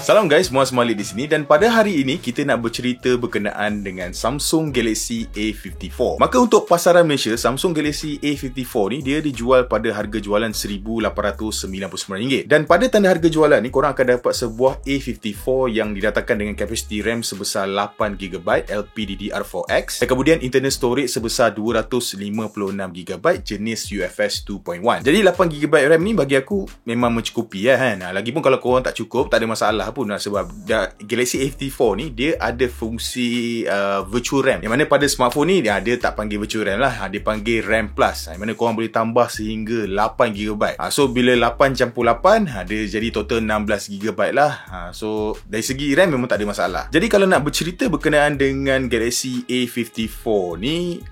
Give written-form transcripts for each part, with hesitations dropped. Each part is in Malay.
Salam guys, Muaz Malik di sini dan pada hari ini kita nak bercerita berkenaan dengan Samsung Galaxy A54. Maka untuk pasaran Malaysia, Samsung Galaxy A54 ni dia dijual pada harga jualan RM1,899 dan pada tanda harga jualan ni korang akan dapat sebuah A54 yang didatangkan dengan kapasiti RAM sebesar 8GB LPDDR4X dan kemudian internal storage sebesar 256GB jenis UFS 2.1. Jadi 8GB RAM ni bagi aku memang mencukupi kan. Lagipun kalau korang tak cukup, tak ada masalah pun sebab Galaxy A54 ni dia ada fungsi virtual RAM yang mana pada smartphone ni dia tak panggil virtual RAM lah, dia panggil RAM Plus yang mana korang boleh tambah sehingga 8GB. So bila 8 campur 8 dia jadi total 16GB lah. So dari segi RAM memang tak ada masalah. Jadi kalau nak bercerita berkenaan dengan Galaxy A54 ni,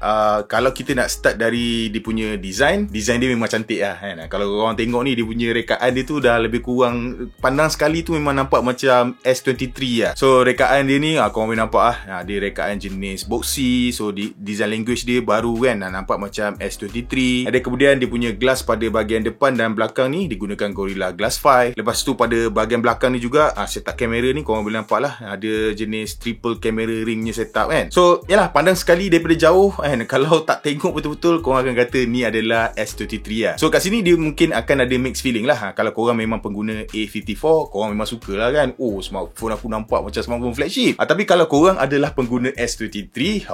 kalau kita nak start dari dia punya design dia memang cantik lah kan. Kalau korang tengok ni dia punya rekaan dia tu dah lebih kurang, pandang sekali tu memang nampak macam S23 lah. So rekaan dia ni korang boleh nampak dia rekaan jenis boxy. So design language dia baru kan, nampak macam S23. Ada kemudian dia punya glass pada bahagian depan dan belakang ni digunakan Gorilla Glass 5. Lepas tu pada bahagian belakang ni juga setup kamera ni korang boleh nampak lah, ada jenis triple camera ringnya setup kan. So yalah, pandang sekali daripada jauh kan, kalau tak tengok betul-betul korang akan kata ni adalah S23 lah. So kat sini dia mungkin akan ada mixed feeling lah. Kalau korang memang pengguna A54, korang memang suka lah kan, smartphone aku nampak macam smartphone flagship. Tapi kalau korang adalah pengguna S23,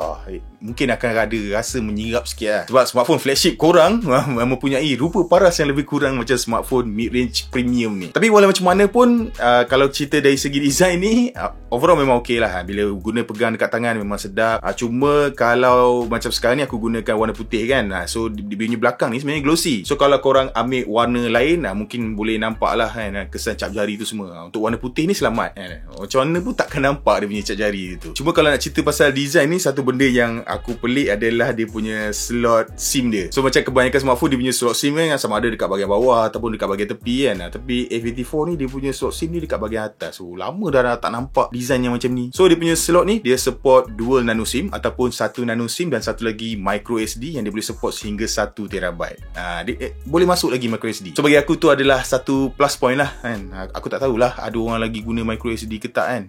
mungkin akan ada rasa menyirap sikit lah. Sebab smartphone flagship korang mempunyai rupa paras yang lebih kurang macam smartphone mid-range premium ni. Tapi walau macam mana pun, kalau cerita dari segi design ni, overall memang okey lah. Bila guna pegang dekat tangan memang sedap. Cuma kalau macam sekarang ni aku gunakan warna putih kan, so dia punya belakang ni sebenarnya glossy. So kalau korang ambil warna lain, mungkin boleh nampak lah kan, kesan cap jari tu semua. Untuk warna putih ni selamat kan. Macam mana pun takkan nampak dia punya cap jari tu. Cuma kalau nak cerita pasal design ni, satu benda yang aku pelik adalah dia punya slot SIM dia. So macam kebanyakan smartphone dia punya slot SIM kan sama ada dekat bahagian bawah ataupun dekat bahagian tepi kan. Tapi A54 ni dia punya slot SIM ni dekat bahagian atas. So lama dah tak nampak design yang macam ni. So dia punya slot ni dia support dual nano SIM ataupun satu nano SIM dan satu lagi micro SD yang dia boleh support sehingga 1TB. Boleh masuk lagi micro SD. So bagi aku tu adalah satu plus point lah kan. Aku tak tahulah ada orang lagi guna micro SD ke tak kan.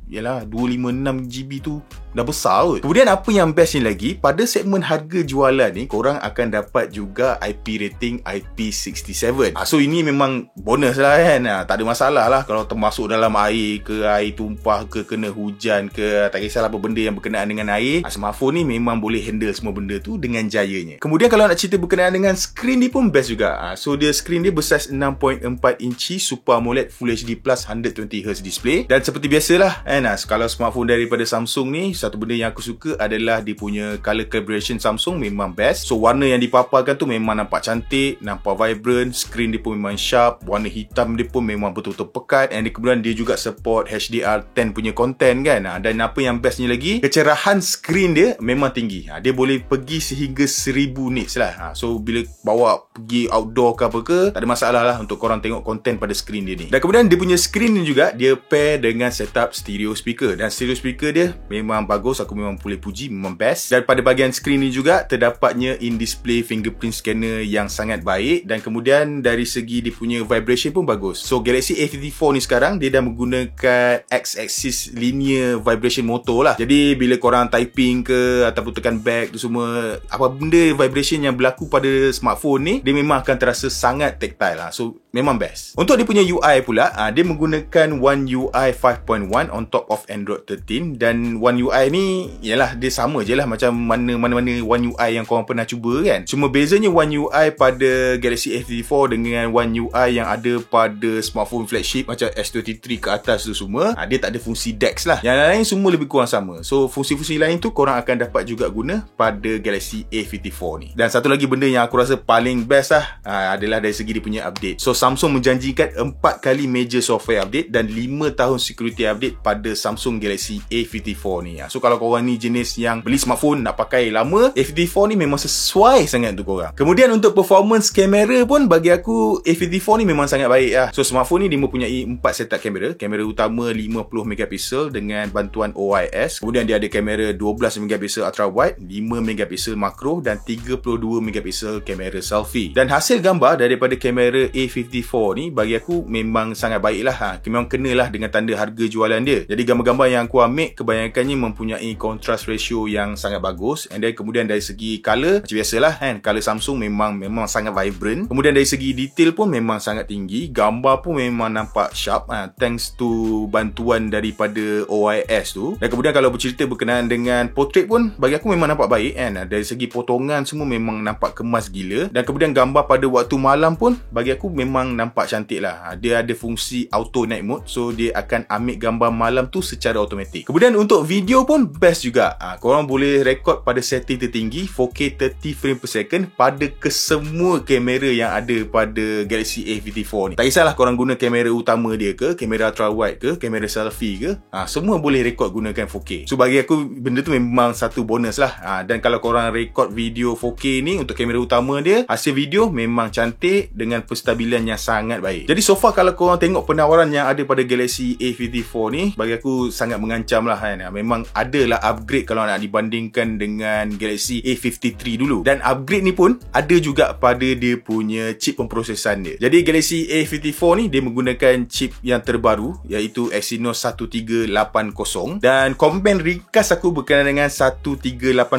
Yalah 256GB tu dah besar kot. Kemudian apa yang best ni lagi, pada segmen harga jualan ni korang akan dapat juga IP rating IP67. So ini memang bonus lah kan. Tak ada masalah lah kalau termasuk dalam air ke, air tumpah ke, kena hujan ke, tak kisahlah apa benda yang berkenaan dengan air, smartphone ni memang boleh handle semua benda tu dengan jayanya. Kemudian kalau nak cerita berkenaan dengan screen ni pun best juga. So dia screen dia bersaiz 6.4 inci Super AMOLED Full HD Plus 120Hz display. Dan seperti biasalah kan, kalau smartphone daripada Samsung ni, satu benda yang aku suka adalah dia punya color calibration Samsung memang best. So warna yang dipaparkan tu memang nampak cantik, nampak vibrant, screen dia pun memang sharp, warna hitam dia pun memang betul-betul pekat, and kemudian dia juga support HDR10 punya content kan. Dan apa yang bestnya lagi, kecerahan screen dia memang tinggi. Dia boleh pergi sehingga 1000 nits lah. So bila bawa pergi outdoor ke apa ke, tak ada masalah lah untuk korang tengok content pada screen dia ni. Dan kemudian dia punya screen ni juga dia pair dengan setup stereo speaker, dan stereo speaker dia memang bagus, aku memang boleh puji, memang best. Dan pada bahagian screen ni juga terdapatnya in-display fingerprint scanner yang sangat baik, dan kemudian dari segi dia punya vibration pun bagus. So Galaxy A54 ni sekarang dia dah menggunakan X-axis linear vibration motor lah. Jadi bila korang typing ke ataupun tekan back tu semua, apa benda vibration yang berlaku pada smartphone ni, dia memang akan terasa sangat tactile lah. So memang best. Untuk dia punya UI pula, dia menggunakan One UI 5.1 on top of Android 13, dan One UI ni ialah dia sama je lah macam mana-mana One UI yang korang pernah cuba kan. Cuma bezanya One UI pada Galaxy A54 dengan One UI yang ada pada smartphone flagship macam S23 ke atas tu semua, dia tak ada fungsi DeX lah. Yang lain semua lebih kurang sama. So fungsi-fungsi lain tu korang akan dapat juga guna pada Galaxy A54 ni. Dan satu lagi benda yang aku rasa paling best lah adalah dari segi dia punya update. So Samsung menjanjikan 4 kali major software update dan 5 tahun security update pada pada Samsung Galaxy A54 ni. So kalau korang ni jenis yang beli smartphone nak pakai lama, A54 ni memang sesuai sangat untuk korang. Kemudian untuk performance kamera pun bagi aku A54 ni memang sangat baik lah. So smartphone ni dia mempunyai 4 setup kamera. Kamera utama 50 megapiksel dengan bantuan OIS. Kemudian dia ada kamera 12 megapiksel ultra wide, 5 megapiksel makro dan 32 megapiksel kamera selfie. Dan hasil gambar daripada kamera A54 ni bagi aku memang sangat baik lah. Memang kenalah dengan tanda harga jualan dia. Jadi gambar-gambar yang aku ambil kebanyakannya mempunyai contrast ratio yang sangat bagus. And then kemudian dari segi color, macam biasalah kan, color Samsung memang sangat vibrant. Kemudian dari segi detail pun memang sangat tinggi. Gambar pun memang nampak sharp, thanks to bantuan daripada OIS tu. Dan kemudian kalau bercerita berkenaan dengan portrait pun bagi aku memang nampak baik kan. Dari segi potongan semua memang nampak kemas gila. Dan kemudian gambar pada waktu malam pun bagi aku memang nampak cantik lah. Dia ada fungsi auto night mode, so dia akan ambil gambar malam tu secara automatik. Kemudian untuk video pun best juga. Korang boleh rekod pada setting tertinggi 4K 30 frame per second pada kesemua kamera yang ada pada Galaxy A54 ni. Tak kisahlah korang guna kamera utama dia ke, kamera ultra wide ke, kamera selfie ke, semua boleh rekod gunakan 4K. So bagi aku benda tu memang satu bonus lah. Dan kalau korang rekod video 4K ni untuk kamera utama dia, hasil video memang cantik dengan penstabilan yang sangat baik. Jadi so far kalau korang tengok penawaran yang ada pada Galaxy A54 ni, bagi aku sangat mengancam lah kan. Memang adalah upgrade kalau nak dibandingkan dengan Galaxy A53 dulu. Dan upgrade ni pun ada juga pada dia punya chip pemprosesan dia. Jadi Galaxy A54 ni dia menggunakan chip yang terbaru iaitu Exynos 1380. Dan komen ringkas aku berkenaan dengan 1380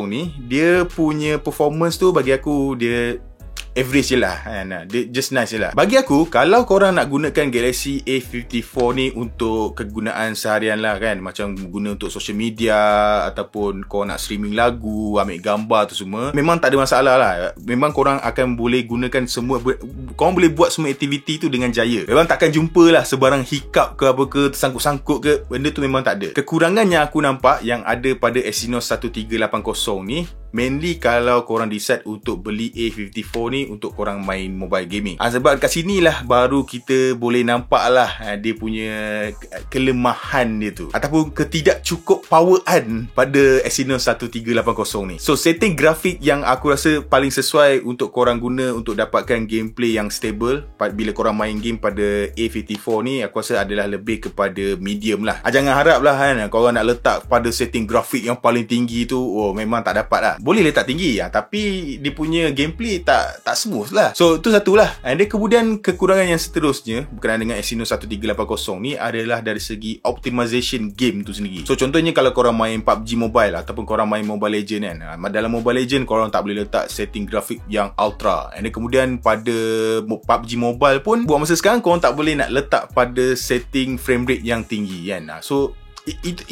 ni, dia punya performance tu bagi aku dia average je lah kan? Dia just nice je lah. Bagi aku, kalau korang nak gunakan Galaxy A54 ni untuk kegunaan seharian lah kan, macam guna untuk social media ataupun korang nak streaming lagu, ambil gambar tu semua, memang tak ada masalah lah. Memang korang akan boleh gunakan semua, korang boleh buat semua aktiviti tu dengan jaya. Memang takkan jumpa lah sebarang hiccup ke apa ke, tersangkut-sangkut ke, benda tu memang tak ada. Kekurangan yang aku nampak yang ada pada Exynos 1380 ni, mainly kalau korang decide untuk beli A54 ni untuk korang main mobile gaming. Sebab kat sini lah baru kita boleh nampak lah dia punya kelemahan dia tu, ataupun ketidakcukup poweren pada Exynos 1380 ni. So setting grafik yang aku rasa paling sesuai untuk korang guna untuk dapatkan gameplay yang stable bila korang main game pada A54 ni, aku rasa adalah lebih kepada medium lah. Jangan harap lah kan korang nak letak pada setting grafik yang paling tinggi tu, memang tak dapat lah. Boleh letak tinggi tapi dia punya gameplay tak smooth lah. So tu satulah. Dan kemudian kekurangan yang seterusnya berkenaan dengan Exynos 1380 ni adalah dari segi optimization game tu sendiri. So contohnya kalau korang main PUBG Mobile ataupun korang main Mobile Legend kan, dalam Mobile Legend korang tak boleh letak setting grafik yang ultra. Dan kemudian pada PUBG Mobile pun buat masa sekarang korang tak boleh nak letak pada setting frame rate yang tinggi kan. So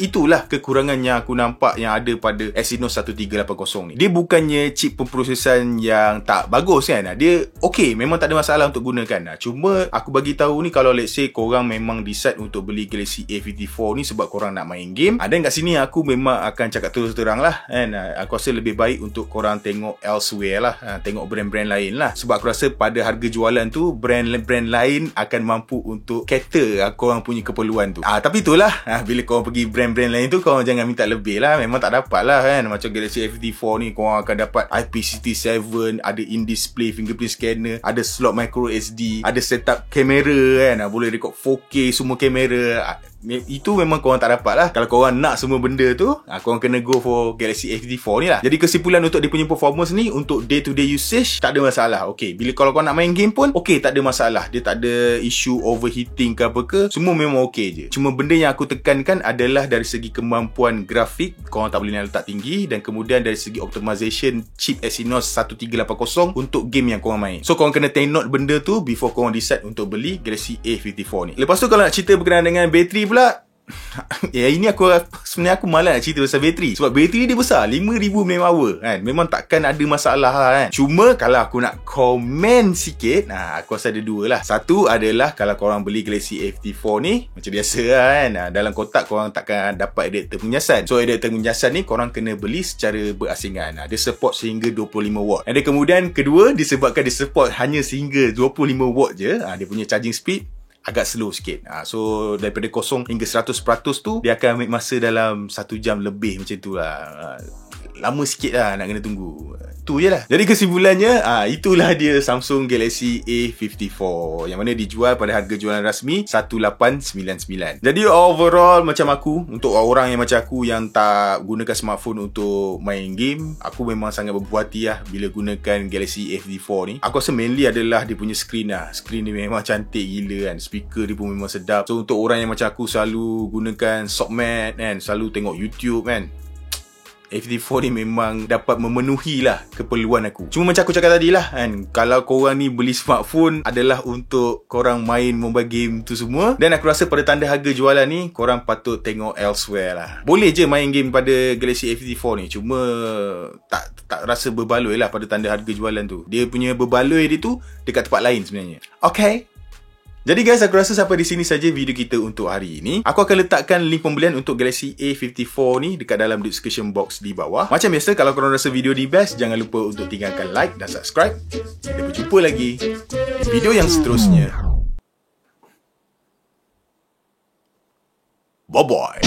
itulah kekurangan yang aku nampak yang ada pada Exynos 1380 ni. Dia bukannya chip pemprosesan yang tak bagus kan. Dia okey, memang tak ada masalah untuk gunakan. Cuma aku bagi tahu ni, kalau let's say korang memang decide untuk beli Galaxy A54 ni sebab korang nak main game, dan kat sini aku memang akan cakap terus terang lah kan. Aku rasa lebih baik untuk korang tengok elsewhere lah, tengok brand-brand lain lah. Sebab aku rasa pada harga jualan tu brand-brand lain akan mampu untuk cater korang punya keperluan tu. Tapi itulah, bila korang pergi brand-brand lain tu, korang jangan minta lebih lah. Memang tak dapat lah kan. Macam Galaxy A54 ni korang akan dapat IPCT7, ada in-display fingerprint scanner, ada slot micro SD, ada setup kamera kan, boleh record 4K semua kamera. Itu memang korang tak dapat lah. Kalau korang nak semua benda tu, korang kena go for Galaxy A54 ni lah. Jadi kesimpulan untuk dia punya performance ni, untuk day to day usage tak ada masalah. Okay, bila kalau korang nak main game pun okay, tak ada masalah. Dia tak ada isu overheating ke apa ke, semua memang okay je. Cuma benda yang aku tekankan adalah dari segi kemampuan grafik korang tak boleh nak letak tinggi, dan kemudian dari segi optimization chip Exynos 1380 untuk game yang korang main. So korang kena take note benda tu before korang decide untuk beli Galaxy A54 ni. Lepas tu kalau nak cerita berkenaan dengan bateri pula, ini sebenarnya aku malas nak cerita pasal bateri. Sebab bateri dia besar, 5000 mAh kan. Memang takkan ada masalah lah kan. Cuma kalau aku nak komen sikit, aku rasa ada dua lah. Satu adalah kalau korang beli Galaxy A54 ni, macam biasa lah kan, dalam kotak korang takkan dapat adapter penyasan. So adapter penyasan ni korang kena beli secara berasingan. Dia support sehingga 25W. Dan kemudian kedua, disebabkan dia support hanya sehingga 25W je, dia punya charging speed agak slow sikit. So daripada 0 hingga 100% tu dia akan ambil masa dalam 1 jam lebih macam tu lah. Lama sikit lah nak kena tunggu. Tu je lah. Jadi kesimpulannya, itulah dia Samsung Galaxy A54 yang mana dijual pada harga jualan rasmi 1899. Jadi overall macam aku, untuk orang yang macam aku yang tak gunakan smartphone untuk main game, aku memang sangat berpuas hati lah bila gunakan Galaxy A54 ni. Aku rasa mainly adalah dia punya screen lah. Screen dia memang cantik gila kan. Speaker dia pun memang sedap. So untuk orang yang macam aku selalu gunakan sockmat kan, selalu tengok YouTube kan, A54 ni memang dapat memenuhi lah keperluan aku. Cuma macam aku cakap tadi lah kan, kalau korang ni beli smartphone adalah untuk korang main mobile game tu semua, dan aku rasa pada tanda harga jualan ni korang patut tengok elsewhere lah. Boleh je main game pada Galaxy A54 ni, cuma tak rasa berbaloi lah pada tanda harga jualan tu. Dia punya berbaloi dia tu dekat tempat lain sebenarnya. Okay. Jadi guys, aku rasa sampai di sini saja video kita untuk hari ini. Aku akan letakkan link pembelian untuk Galaxy A54 ni dekat dalam description box di bawah. Macam biasa, kalau korang rasa video ni best, jangan lupa untuk tinggalkan like dan subscribe. Kita berjumpa lagi di video yang seterusnya. Bye-bye.